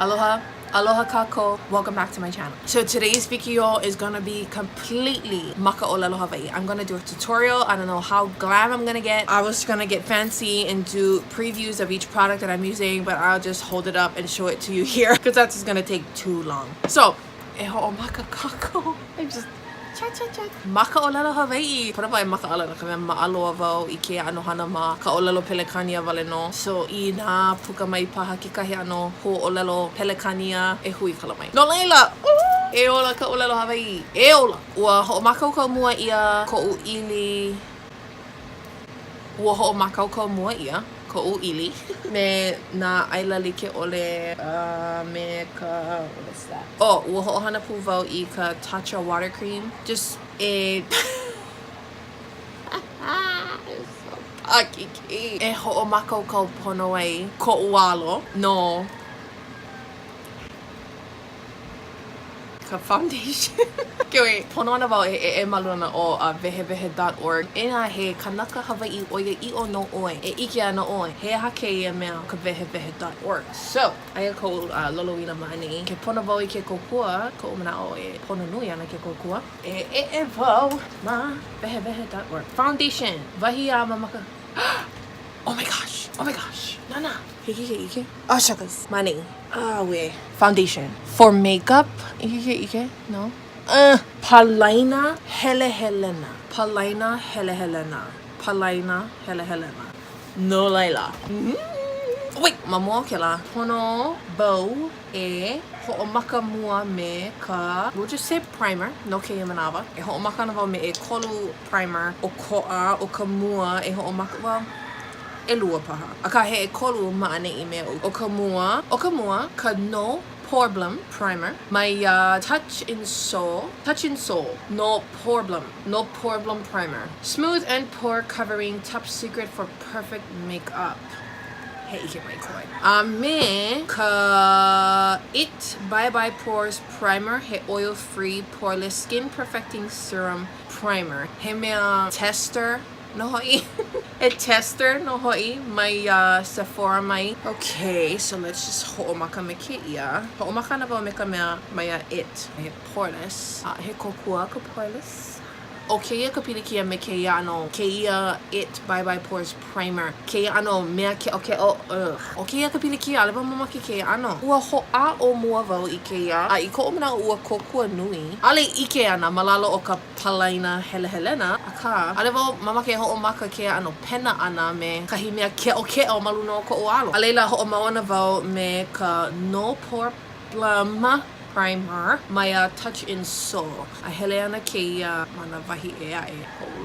Aloha, aloha kākou. Welcome back to my channel. So today's wikiō is gonna be completely maka ʻŌLELO Hawaiʻi. I'm gonna do a tutorial. I don't know how glam I'm gonna get. I was gonna get fancy and do previews of each product that I'm using, but I'll just hold it up and show it to you here because that's just gonna take too long. So, e ho'o maka kākou. I'm just maka ʻŌLELO Hawaiʻi. Pura wai maka ʻŌLELO ka mea ma'aloa wau I ke ano hana ma ka ʻŌLELO pelekania wale no. So I nā puka mai paha ke kahi ano ho ʻŌLELO pelekania e hui kala mai. No laila! E ola ka ʻŌLELO Hawaiʻi. E ola! Ua hoʻomakau mua ia koʻu ʻili. Ua hoʻomakau mua ia koʻu ʻili. Me nā aila like ole me ka... what is that? Oh, ua hoʻohana pū wau I ka Tatcha water cream. Just e... Akiki. E hoʻomakau pono ai koʻu alo no ka foundation. Okay, wait. Pono ana wau e maluna o wehewehe.org. Ena he kanaka Hawaiʻi oia I o no oe. E ike ana oe. He aha keia mea ka wehewehe.org. So, aia kou loloina maani. Ke pono wau I ke kokua, koʻu manaʻo e pono nui ana ke kokua. E wau ma wehewehe.org. Foundation. Wahi a mamaka. Oh my gosh. Oh my gosh. Nana. Ike. Oh, shucks. Mani. Ah, we. Foundation. For makeup. Ike. No. Palaina Helehelena. Palaina Helehelena. Palaina Helehelena. No laila. Wait, mamua ke la. Pono bow e ho'omaka mua me ka, we'll just say primer, no keia manawa. E ho'omaka na wau me e kolu primer o ko'a o ka mua e ho'omaka, well, e lua paha. Aka he e kolu maane I mea o ka mua ka no Problem primer. My touch in soul, no problem primer. Smooth and pore covering, top secret for perfect makeup. Hey, ike mai koi. Me ka it bye bye pores primer. He oil free poreless skin perfecting serum primer. He mea tester. No hoi. A tester no hoi. My Sephora mai. Okay, so let's just ho'omaka me ke ia. Ho'omaka na wau me ka mea mai it. He poreless. He kokua ka poreless. O keia ka pilikia me keia ano keia it bye bye pores primer. Keia ano mea ke okay o keia ka pilikia aleba mama ke keia ano. Ua ho'a o mua wau I keia. I ko'u manaʻo ua kokua nui. Ale ike ana malalo o ka palaina Helehelena. Aka ale wau mama ke ho'omaka keia ano pena ana me kahi mea ke'o maluna o ko'u alo. Alela ho'omau ana wau me ka no problem primer, my touch in soul. A hele ana keia mana wahi e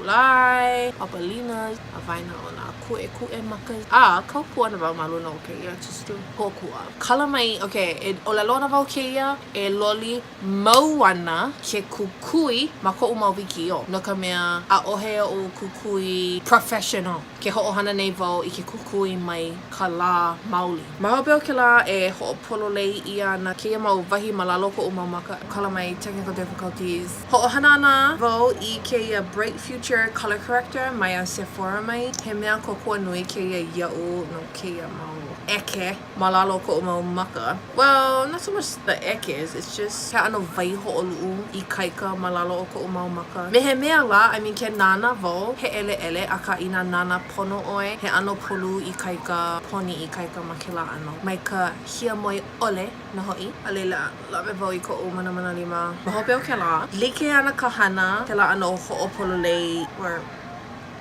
Olai, apalinas, a vaina o nā kuʻe makas. Kaupua na wau maluna o keia, just do kokua. Kala mai, okay, e ʻŌLELO na wau keia, e loli mau ana ke kukui ma koʻu mau wikiō. No ka mea a ohe o kukui professional. Ke hoʻohana nei wau I ke kukui mai ka lā mauli. Mahope o ke lā e hoʻopolo lei ia na keia mau wahi malalo koʻu mau maka. Kala mai technical difficulties. Hoʻohana ana wau I keia Bright Future color corrector mai a Sephora mai. He mea kokua nui keia iaʻu no keia mau eke malalo koʻu mau maka. Well, not so much the ekes, it's just he ano vai hoʻoluʻu I kaika malalo o koʻu mau maka. Me he mea la, I mean ke nana wau he ʻELEʻELE aka I nā nana pono oe he ano polu I kaika poni I kaika ma ke la ano. Mai ka hiamoe ole na hoʻi. Alela, lawe wau I koʻu mana lima. Mahope o ke la. Like ana ka hana ke la ano hoʻopolo lei or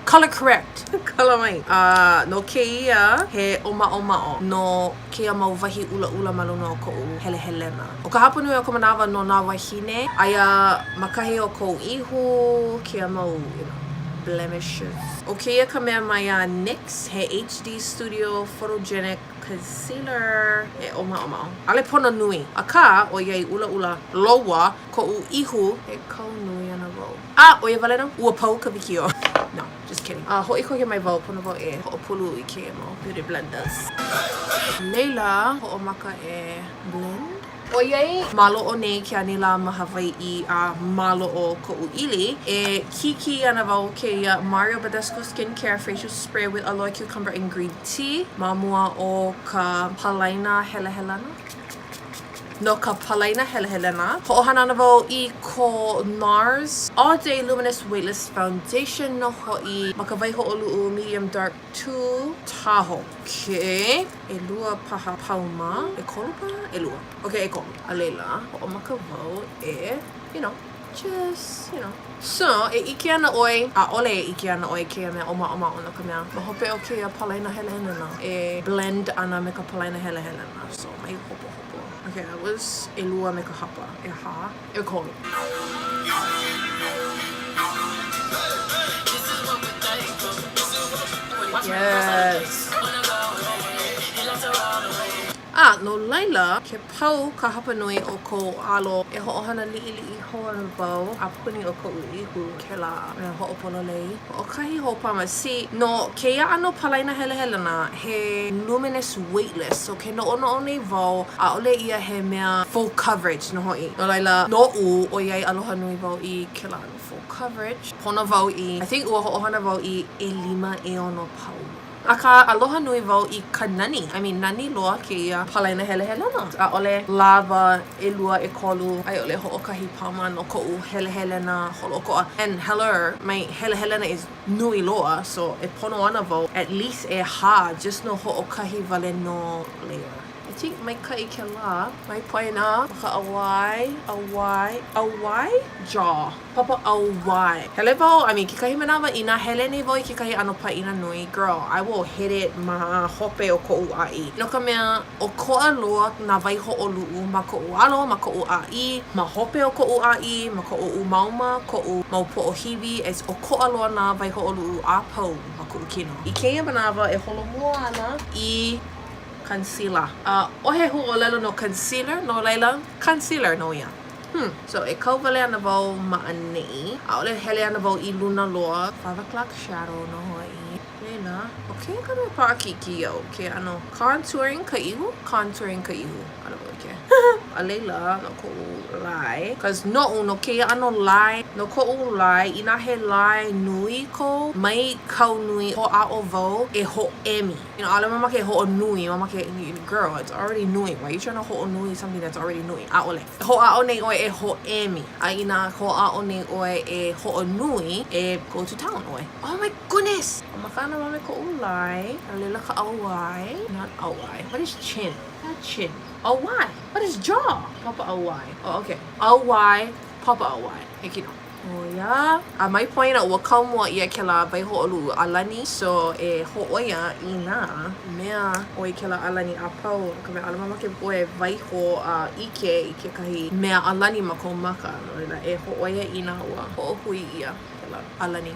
color correct. Kala mai. No keia he oma'o. No keia mau wahi ula maluna o ko'u Helehelena. O ka hapa nui o ka manawa no nā wahine. Aia makahi o ko'u ihu. Keia mau, blemishes. O keia ka mea mai a NYX. He HD Studio Photogenic Concealer e oma'o. Ale pono nui. Aka o iai ula loa ko'u ihu e kau nui ana wau. O ia wale no? Ua pau ka wikiō. No, just kidding. Ho'i koke mai wau pono wau e ho'opulu I ke mo beauty blenders. Leila ho'omaka e blend. Oiai, malo'o nei ke anila ma Hawaiʻi a malo'o ko'u ʻili e kiki ana wau ke Mario Badescu Skincare Facial Spray with Aloe Cucumber and Green Tea. Ma mua o ka palaina Helehelena. No ka palaina helehelena. Ho'ohana ana wau I ko NARS All Day Luminous Weightless Foundation no ho'i maka waiho'olu'u medium dark 2 taho. Okay. Elua paha pauma. E kolu pa? Elua. Okay, e kolu. Alela. Ho'omaka wau you know, just, you know. So, e ike ana oi, ʻaʻole e ike ana oi kea mea oma ona ka mea. Ma hope o kea palaina helehelena. E blend ana me ka palaina helehelena. So, mai hopo. Okay, that was elua me ka hapa. E ha. E kolu. Yes. No laila, ke pau ka hapa nui o ko alo e hoʻohana liʻiliʻi hoa na wau a puni o koʻu ihu ke la me hoʻopono lei. O kahi hoʻopama si no keia ano palaina helehelena he luminous weightless. So ke noʻonoʻo nei wau ʻaʻole ia he mea full coverage no hoʻi. No laila noʻu o iai aloha nui wau I ke la full coverage. Pono wau I, I think ua hoʻohana wau I 5 pau. Aka aloha nui wau I ka nani. I mean, nani loa keia palaina helehelena. ʻAʻole lava, elua, e kolu. Ai ole hoʻokahi pauma no koʻu helehelena holokoa. And hello, my helehelena is nui loa. So e pono ana wau at least e ha just no hoʻokahi wale no layer. I think mai ka I ke la, mai poina, maka awai, jaw. Papa awai. Hele wau, I mean, kekahi manawa ina hele nei wau I kekahi ano paina nui. Girl, I will hit it ma hope o koʻu ai. No ka mea, o koa loa na waihoʻoluʻu ma koʻu alo, ma koʻu ai, ma hope o koʻu ai, ma koʻu mauma, koʻu mau poʻohiwi, as o koa loa na waihoʻoluʻu a pau ma koʻu kino. I keia manawa e holomua ana I concealer. Ohe ʻŌLELO no concealer, no laila, concealer no ia. So e kau wale ana wau ma'anei. ʻAʻole hele ana wau I luna loa. 5 o'clock shadow no hoʻi. Leila. Okay, ka mea pākiki au. Ke ano contouring ka ihu? Contouring ka ihu. Ano wau ke. A leila no koʻu lai. Cause noʻu no keia ano lai. No koʻu lai, ina he lai nui ko. Mai kau nui hoʻa'o wau e hoʻemi. You know, ale mamake hoʻonui. Mamake, girl, it's already nui. Why you trying to hoʻonui something that's already nui? ʻAʻole. Hoʻa'o nei oi e hoʻemi. A ina hoʻa'o nei oi e hoʻonui e go to town oi. Oh my goodness! O makana mame koʻu lai. A leila ka awai. Not awai. What is chin? Not chin. Awai. What is jaw? Papa awai. Oh, okay. Awai. Papa awai. Heki no. Oh, yeah. Mai poina ua kaumua ia ke la waihoʻoluʻu alani. So, e hoʻoia ina mea oi ke la alani a pau. Ka mea ala mamake poe waiho ike I kekahi mea alani ma kou maka. No reila, e hoʻoia ina ua hoʻohui ia ke la alani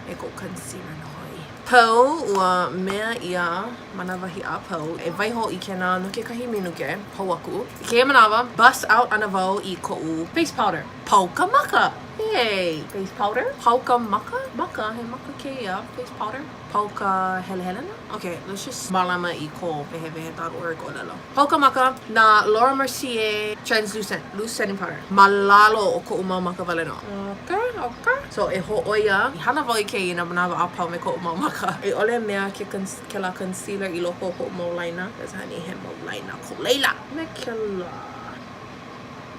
e kou concealer no hoi. Pau ua mea ia manawahi a pau. E waiho I kena no kekahi minuke pau aku. I keia manawa, bust out ana wau I koʻu face powder. Pau ka maka! Hey, face powder? Pauka maka? Maka, he maka keia face powder. Pauka helehelena? Okay, let's just malama I ko vehevehe.org ʻŌLELO. Pauka maka na Laura Mercier translucent, loose setting powder. Malalo o koʻu mau maka wale no. Okay. So e hoʻoia, I hana wau I keia na manawa a pau me koʻu mau maka. E ole mea ke la concealer I loko koʻu mau laina. Because honey, he mau laina ko leila. Me ke la.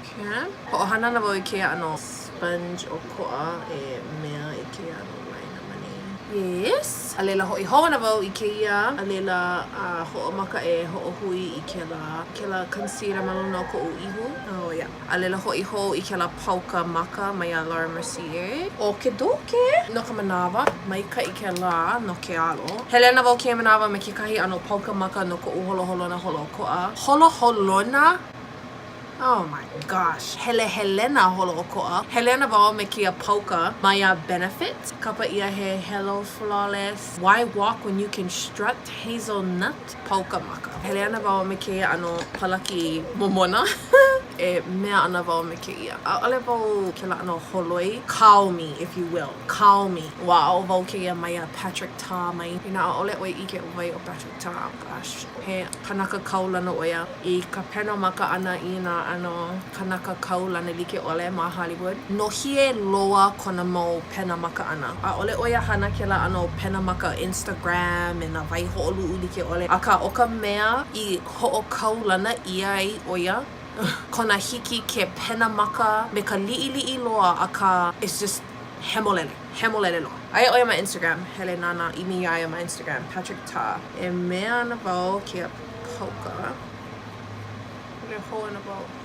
Okay. Hoʻohana na wau I keia ano sponge o koa e mea I keia ano laina mani. Yes. A leila hoʻi hoa na wau I keia. A leila hoʻomaka e hoʻohui I ke la concealer maluna o koʻu ihu. Oh yeah. A leila hoʻi ho I ke la pauka maka mai a Laura Mercier. O ke doke. No ka manawa. Maika I ke la no ke alo. Hele ana wau ke manawa me kekahi ano pauka maka no koʻu holoholona holokoa. Holoholona? Oh my gosh. Helehelena holokoa. Hele ana wau me kia pauka mai a benefit. Kapa ia he hello flawless. Why walk when you can strut hazelnut pauka maka. Hele ana wau me kia ano palaki momona. e mea ana wau me keia. ʻAʻole wau ke la ano holoi. Call me, if you will. Call me. Wao wau keia mai a Patrick Ta mai. Ina ʻaʻole oi ike uwai o Patrick Ta. Gosh. He kanaka kaulana oia. I ka pena maka ana i na ano kanaka kaulana like ole ma Hollywood. No hie loa kona mau pena maka ana. ʻAʻole oia hana ke la ano pena maka Instagram e na wai hoʻoluʻu like ole. Aka o ka mea I hoʻokaulana ia ai oia. Kona hiki ke pena maka me ka liʻiliʻi loa aka it's just hemolele. Hemolele loa. Aia oia my Instagram. Hele nana imi aia my Instagram. Patrick Ta. E mea ana wau ke poka.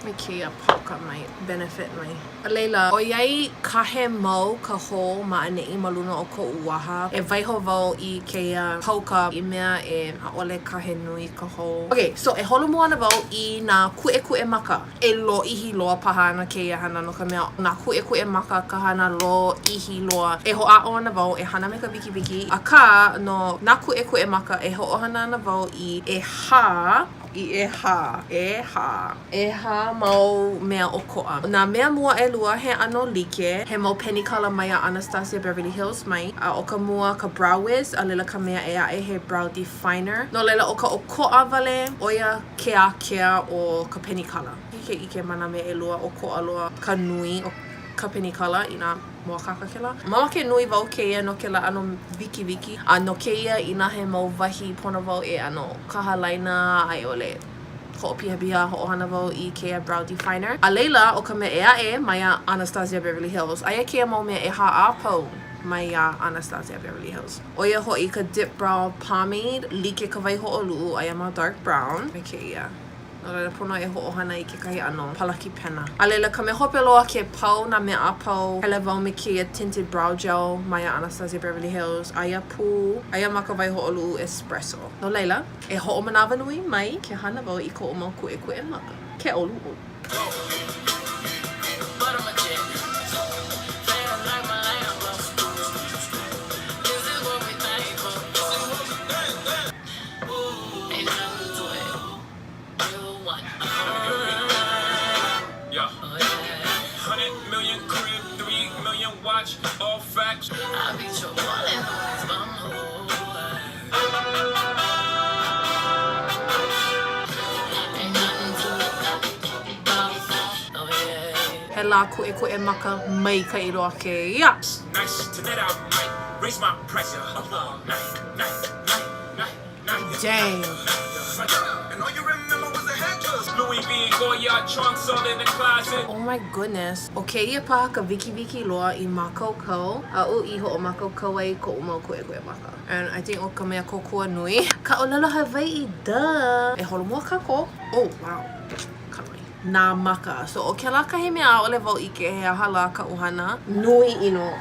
Me kia poka mai benefit mai. ʻŌLELO, o iai kahe mau ka ho ma aneʻi ma luna o koʻu waha. E waiho wau I keia poka I mea e ʻaʻole kahe nui ka ho. Okay, so e holo mua ana wau I nā kuʻekuʻe maka. E lo ihi loa paha ana keia hana no ka mea nā kuʻekuʻe maka ka hana lo ihi loa. E hoʻaʻo ana wau e hana me ka wiki. Aka no nā kuʻekuʻe maka e hoʻohana ana wau I e ha mau mea o koʻa. Nā mea mua ʻelua he ano like, he mau penny color mai a Anastasia Beverly Hills mai. A o ka mua ka brow wiz, ʻŌLELO ka mea e aʻe he brow definer. No leila o ka o koʻa wale, oia kea o ka penny color. Ike mana me ʻelua o koʻa loa ka nui o ka penny color I nā mua kaka ke la. Mamake nui wau keia no ke la ano wiki. A no keia ina he mau wahi pona wau e ano kahalaina ai ole. Hoʻopihabia hoʻohana wau I keia brow definer. A leila o ka mea e aʻe mai a Anastasia Beverly Hills. Aia keia mau mea e haʻapau mai a Anastasia Beverly Hills. Oia hoʻi ka dip brow pomade. Like ka wai hoʻoluʻu aia ma dark brown. Me keia. No reira pono e hoʻohana I kekahi ano palaki pena. A leila ka mea hope loa ke pau na mea a pau. Hele wau me keia tinted brow gel mai a Anastasia Beverly Hills. Aia pū. Aia ma ka wai hoʻoluʻu espresso. No leila, e hoʻomanawa nui mai ke hana wau I koʻu mau kuʻekuʻe maka. Ke ʻoluʻu. All facts. I be your wallet. He la kuʻekuʻe maka mai ka iloa ke ia. Nice to net out might raise my pressure. Dang. And all you remember was the headrest. Louis V and Goyard trunks all in the closet. Oh my goodness. Okay, ia paha ka wiki loa I mākaukau. A'u I hoʻomākaukau ai koʻu mau kuʻekuʻe maka. And I think o ka mea kokua nui. Ka ʻŌLELO Hawaiʻi, duh! E holo mua kako. Oh, wow. Nā maka. So o ke la ka he mea ʻaʻole wau ike he ahala ka ʻOHANA. Nui ino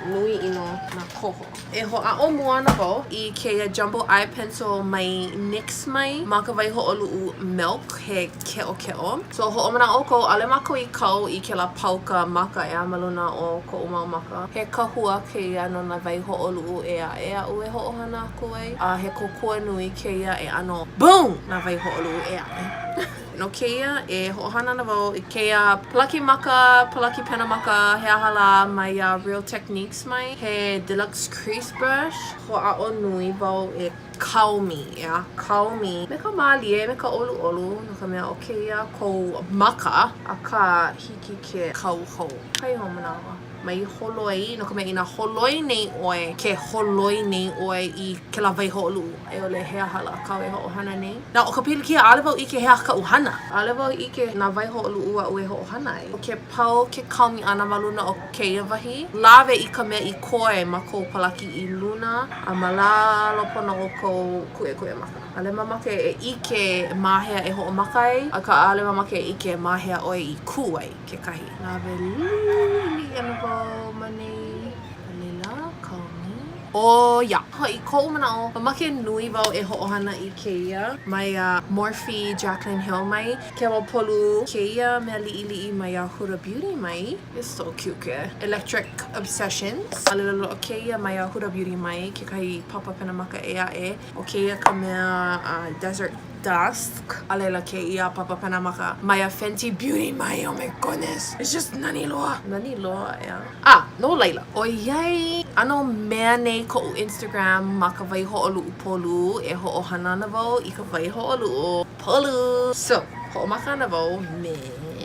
nā koho. E hoʻaʻo mua ana wau I keia jumbo eye pencil mai NYX mai ma ka wai hoʻoluʻu milk he keʻokeʻo. So hoʻomanaʻo kou ʻaʻole mākou I kau I ke la pauka maka e amaluna o koʻu mau maka. He kahua keia no nā wai hoʻoluʻu e aʻu e hoʻohana aku ai. A he kokua nui keia e ano boom! Nā wai hoʻoluʻu e aʻe. No keia e hoʻohana na wau I keia palaki maka, palaki pena maka, he ahala mai Real Techniques mai. He deluxe crease brush. Hoʻaʻo nui wau e kaumi, yeah? Kaumi. Me ka mālie, me ka ʻoluʻolu, no ka mea o keia kou maka, a ka hiki ke kau hou. Kai ho manawa. Mai holoi, no ka mea ina holoi nei ʻoe, ke holoi nei ʻoe I ke la wai hoʻoluʻu. E ole he ahala kau e hoʻohana nei. Nā o ka pilikia, ʻaʻole wau ike he aha ka ʻuhana. ʻAʻole wau ike nā wai hoʻoluʻu aʻu e hoʻohana ai. O ke pau ke kaumi ana ma luna o keia wahi. Lawe I ka mea I koe ma kou palaki I luna. A malalo pono o kou kuʻekuʻe maka. ʻAʻole mamake e ike mahea e hoʻomaka ai. A ka ʻaʻole mamake e ike mahea ʻoe I ku ai kekahi. Lawe lili ana wau mani. ʻŌLELO kaumi. O ia. I koʻu manaʻo, mamake nui wau e hoʻohana I keia mai Morphe Jaclyn Hill mai. Ke wau polu keia mea liʻiliʻi mai Huda Beauty mai. It's so cute ke. Electric Obsessions. ʻŌLELO o keia mai Huda Beauty mai. Kekahi papa pena maka e aʻe. O keia ka mea Desert dusk. Alela ke ia papa pena maka. Maya Fenty Beauty, oh my goodness. It's just nani loa. Nani loa, yeah. No laila. O yai, ano mea nei ko'u Instagram maka vai ho'olu'u polu e ho'ohana na wau I ka vai ho'olu'u polu. So, ho'omaka na wau me.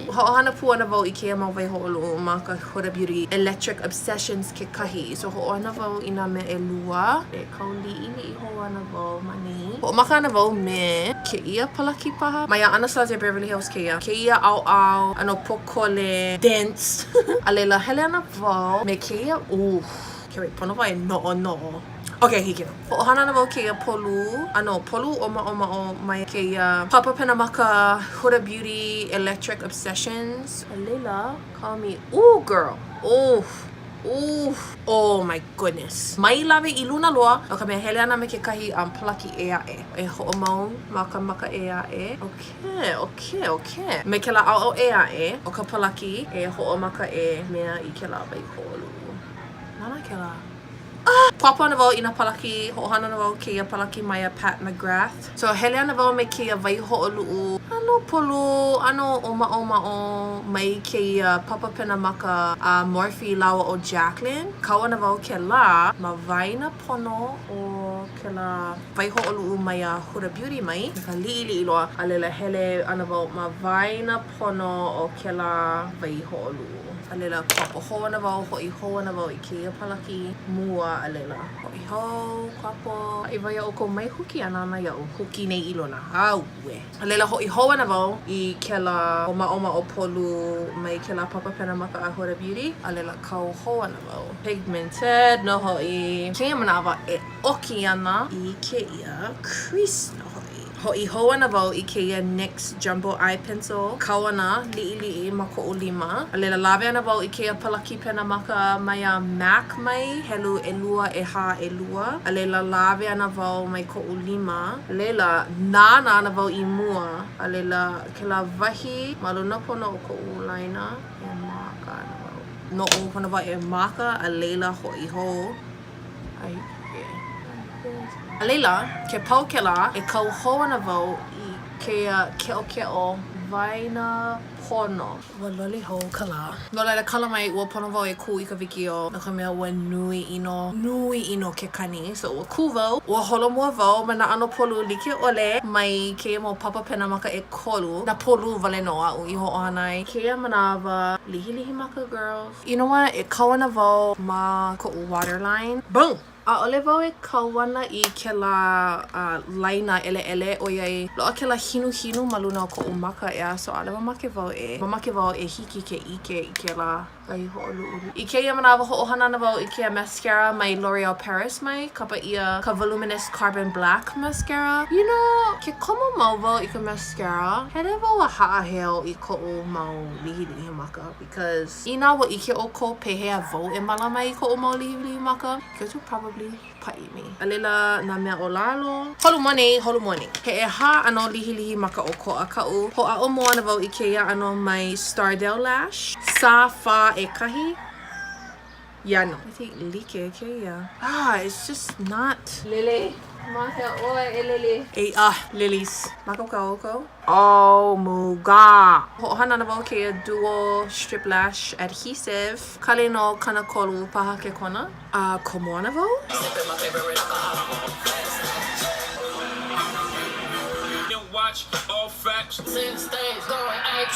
Ho'ohana pua na wau I kea mau vai ho'olu'u maka Huda Beauty Electric Obsessions ke kahi. So ho'ohana wau I nā mea e lua. E kauli'i ho'ohana wau mani. Ho'omaka na wau me ke ia palaki paha. Maya Anastasia Beverly Hills ke ia. Ke ia au ano pokole dance. Alela hele ana wau me ke ia ke wait pono vai no. Okay, hiki no. Ho'ohana na wau ke ia polu. Ano, polu o mai ke ia papa pena maka Huda Beauty Electric Obsessions. Alela, call me. Girl. Oh my goodness. Mai lawe I luna loa. O ka mea hele ana me ke kahi palaki e a e. E ho'omau maka e a e. Okay. Me ke la au e a e. O ka palaki e ho'omaka e mea I ke la wai ho'olu. Nana ke la. Papa na wau I na palaki, ho'ohana na wau ke ia palaki Maya Pat McGrath. So hele ana wau me ke ia vai ho'olu'u. Ano polu, ano o'ma'o mai ke ia papa pena maka Morphe Lawa o Jacqueline. Kaua na wau ke la, ma vai na pono o ke la vai ho'olu'u Maya Huda Beauty mai. Ka li'i loa, alela hele ana wau ma vai na pono o ke la vai ho'olu'u. Alela kapo hoa na wau, ho'i hoa na wau I ke ia palaki mua alela. Ho'i hou, kapo. I vai o ko mai huki ana na iau. Huki nei ilona. Aue. Alela ho'i hoa na wau I ke la oma o polu mai ke la papa pena maka a Huda Beauty. Alela kau hoa na wau. Pigmented no ho'i. Ke ia manawa e oki ana I ke ia crease no ho'i. Ho'i hoa na wau I ke ia NYX Jumbo Eye Pencil. Kauana li'i ma ko'u lima. Alela lawe ana wau I ke ia palaki pena maka Maya MAC mai. Helu elua e ha elua. Alela lawe ana wau mai ko'u lima. Alela nāna ana wau I mua. Alela ke la wahi. Maluna pono o ko'u laina. E maka ana wau. No o pono wau e maka. Alela ho'i ho. Alela, ke pau ke la, e kau hoa na wau I ke ke'o vai na pono. Ua loli hou ka la. Lola le kala mai ua pono wau e ku I ka wikiō. Na ka mea ua nui ino ke kani. So ua ku wau, ua holo mua wau ma na ano polu like ole mai ke ia mo papa pena maka e kolu. Na polu wale no a I ho'ohana ai. Ke ia manawa, lihi maka girls. You know what? E kaua na wau ma ko'u waterline. Boom! ʻAʻole wau e kauana I ke la laina ele o iai loa ke la hinu ma luna o ko'u maka ea. So ʻaʻole mamake wau e hiki ke ike I ke la ai ho'olu'u. I ke ia manawa ho'ohana na wau I ke mascara mai L'Oreal Paris mai. Kapa ia ka Voluminous Carbon Black mascara. You know, ke komo mau wau I ka mascara. Hele wau a ha'aheo I ko'u mau lihi maka. Because I nā wa ike o ko pehea wau e malama I ko'u mau lihi maka. Because you probably pa'i me. Alela nā mea o lalo. Holu mone. He e ha ano lihi maka o ko a ka'u. Ho'a'o moa na wau I ke ia ano mai Stardale Lash. Sa fa e kahi. Yeah, no. I think like ke ia. It's just not. Lele. Mahe oe e lele. Lilies. Mako KΑKOU. Oh, muga. Ho'ohana na wau ke ia duo strip lash adhesive. Kale no kana kolu paha ke kona. Komoa na wau.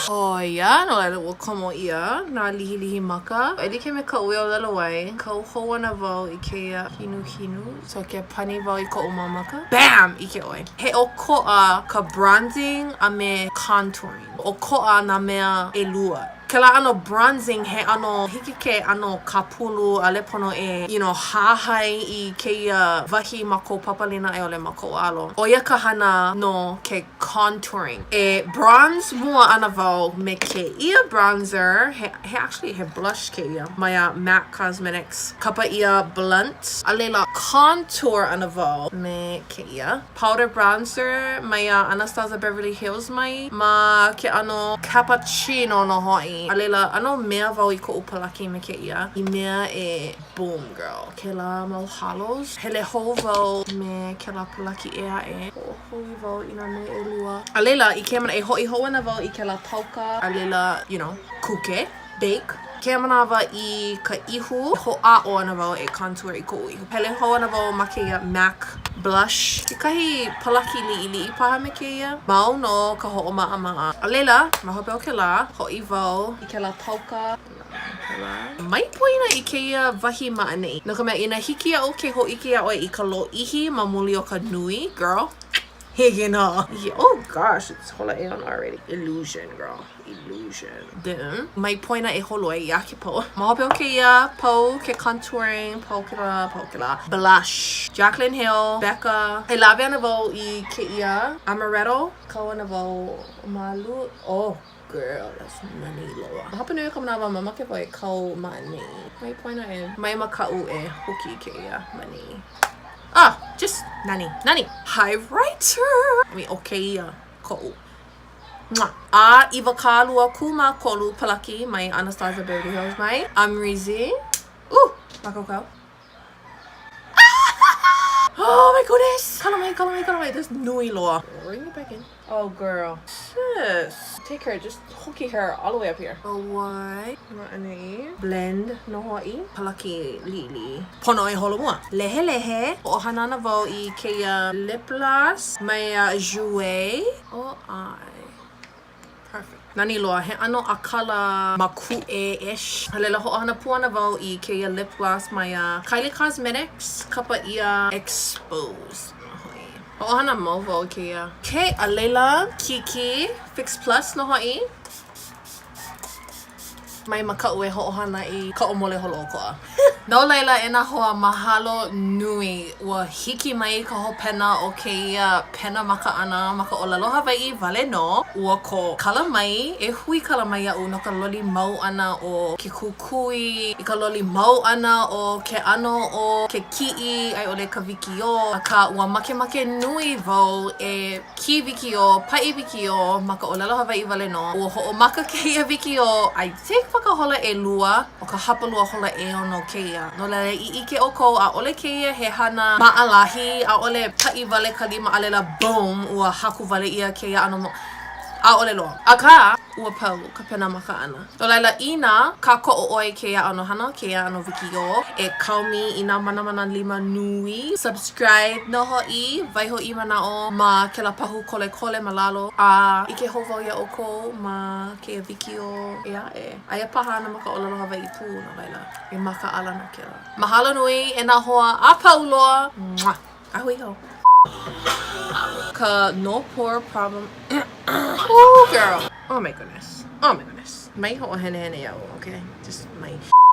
Oh yeah, no laila ua komo ia nā lihi maka. E like me ka ue o lalo wai. Kau hoa na wau I ke ia hinu. So ke pani wau I ko'u mamaka. Bam! I ke oe. He o ko'a ka bronzing a me contouring. O ko'a nā mea e lua. Ke la ano bronzing he ano hiki ke ano kapulu a le pono e hahai I ke ia wahi ma ko papalina e ole ma ko alo. O ia ka hana no ke contouring. E bronze mua ana wau me ke ia bronzer. He actually he blush ke ia. Maya MAC Cosmetics. Kapa ia blunt. A leila contour ana wau me ke ia. Powder bronzer. Maya Anastasia Beverly Hills mai. Ma ke ano cappuccino no ho'i. Hawaii. A leila, ano mea wau I koʻu palaki me keia. I mea e boom, girl. Ke la mau halos. Hele hou wau me ke la palaki ea e. Hoʻohui wau I nā me e lua. A leila, I ke mana e hoʻi hou ana wau I ke la tauka. A leila, you know, kuke, bake. Ke manawa I ka ihu, hoʻa'o ana wau e contour I koʻu ihu. Hele hou ana wau ma keia MAC blush. Ke kahi palaki liʻiliʻi paha me keia. Mau no ka hoʻomaʻamaʻa. A leila, ma hope o ke la, hoʻi wau I ke la tauka. Mai poina I keia wahi maʻaneʻi. No ka mea, ina hiki aʻu ke hoʻiki aʻoe I ka lōʻihi ma muli o ka nui, girl. Hige na. Oh gosh, it's hola e on already. Illusion, girl. Illusion. Then, mai poina e holo e ake po. Mahope o ke ia, po ke contouring, po ke la. Blush. Jaclyn Hill, Becca. He lawe ana wau I ke ia. Amaretto. Kau ana wau malu. Oh, girl, that's MUA LOA. Hapa nui ka manawa mamake wau e kau maʻanei. Mai poina e. Mai maka'u e hoki ke ia mani. Ah, just nani. Highlighter. I mean, okay, koʻu. A iwa ka lua kuma kolu palaki mai Anastasia Beverly Hills mai. I'm Rizy. Ooh, makokau. Oh my goodness. Kalamai. This nui loa. Bring it back in. Oh girl. Sis. Take her, just hooky her all the way up here. Oh why? Blend no Hawaii. Palaki lili. Pono e holo mua. Lehe. HO'OHANA na wau I keia lip gloss. Mai jouet. Oh ai. Perfect. Nani loa, he ano a kala maku'e-ish. Halela ho'ohana puana wau I keia lip gloss mai Kylie Cosmetics. Kapa ia Exposed. Ho'ohana mau wau keia. Ke a leila Kiki Fix Plus no Hawaii. Mai maka'u e ho'ohana I ka omole holo ko'a. No leila e nā hoa mahalo nui. Ua hiki mai ka ho pena o keia pena maka ana maka ʻŌLELO Hawaiʻi wale no. Ua ko kala mai e hui kala mai aʻu no ka loli mau ana o ke kukui. I ka loli mau ana o ke ano o ke kiʻi ai ʻole ka wikiō. Aka ua make nui wau e ki wikiō, pai wikiō maka ʻŌLELO Hawaiʻi wale no. Ua hoʻomaka keia wikiō. I take wakahola e lua o ka hapalua hola e ono keia. No lele I ike o kou a ole keia he hana maʻalahi a ole paʻi wale ka lima a lela boom ua haku wale ia keia ano mo a ole loa. Aka ua pau ka pena maka ana. No laila ina KΑKOU oi keia ano hana keia ano wikiō e kaumi I nā mana lima nui. Subscribe no hoʻi waiho I manaʻo ma ke la pahu kole malalo a ike hou ia o kou ma keia wikiō e aʻe. Aia paha ana maka ʻŌLELO Hawaiʻi pū no laila e maka ala no ke la. Mahalo nui e nā hoa a pau loa. Ahui ho. Ka no pore problem. Ooh, girl. Oh my goodness. Mai hoʻohene iau, okay? Just mai.